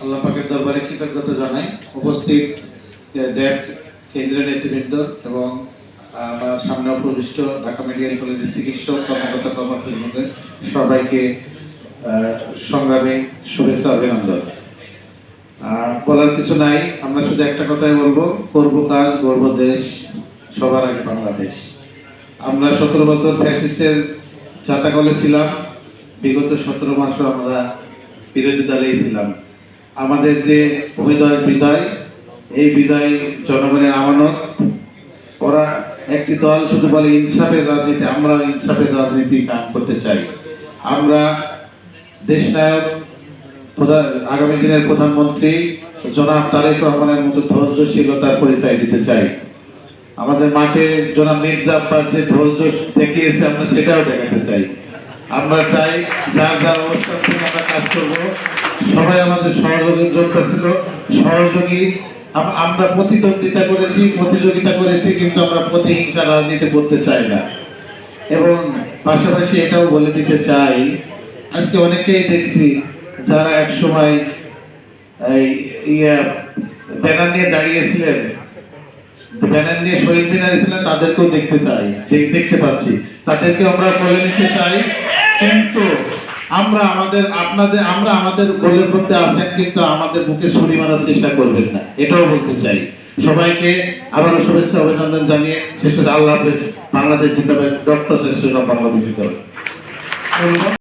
আল্লাহ পাকের দরবারে কৃতজ্ঞতা জানাই। উপস্থিত ড্যাট কেন্দ্রীয় নেতৃবৃন্দ এবং আমার সামনে উপবিষ্ট ঢাকা মেডিকেল কলেজের চিকিৎসক কর্মকর্তা কর্মচারীদের সবাইকে সংগ্রামী শুভেচ্ছা অভিনন্দন। বলার কিছু নাই, আমরা শুধু একটা কথাই বলবো, করব কাজ গর্ব দেশ, সবার আগে বাংলাদেশ। আমরা 17 বছর ফ্যাসিস্টের চাতাকলে ছিলাম, বিগত 17 মাসও আমরা বিরোধী দলেই ছিলাম। আমাদের যে বিদায়, এই বিদায় জনগণের আমানত। ওরা একটি দল শুধু বলে ইনসাফের রাজনীতি, আমরা ইনসাফের রাজনীতি কাজ করতে চাই। আমরা দেশনায়ক আগামী দিনের প্রধানমন্ত্রী জনাব তারেক রহমানের মতো ধৈর্যশীলতার পরিচয় দিতে চাই। আমাদের মাঠে জনাব মির্জা আব্বাস যে ধৈর্য দেখিয়েছে, আমরা সেটাও দেখাতে চাই। আমরা চাই যার যার অবস্থান থেকে আমরা কাজ করব। সবাই আমাদের সহযোগিতা ছিল, সহযোগী। আমরা প্রতিদ্বন্দ্বিতা করেছি, প্রতিযোগিতা করেছি, কিন্তু আমরা প্রতিহিংসা রাজনীতি করতে চাই না। এবং পাশাপাশি এটাও বলে দিতে চাই, আজকে অনেকেই দেখছি যারা এক সময় ব্যানার নিয়ে দাঁড়িয়েছিলেন, ব্যানার নিয়ে শহীদ মিনারে ছিলেন, তাদেরকেও দেখতে পাচ্ছি, তাদেরকে আমরা বলে নিতে চাই। কিন্তু আমরা আমাদের গোলের মধ্যে আছেন, কিন্তু আমাদের বুকে ছুরি মারার চেষ্টা করবেন না, এটাও বলতে চাই। সবাইকে আবারও শুভেচ্ছা অভিনন্দন জানিয়ে শেষে আল্লাহ হাফেজ। বাংলাদেশ জিন্দাবাদ, ডক্টর শ্রেষ্ঠ বাংলাদেশ জিন্দাবাদ।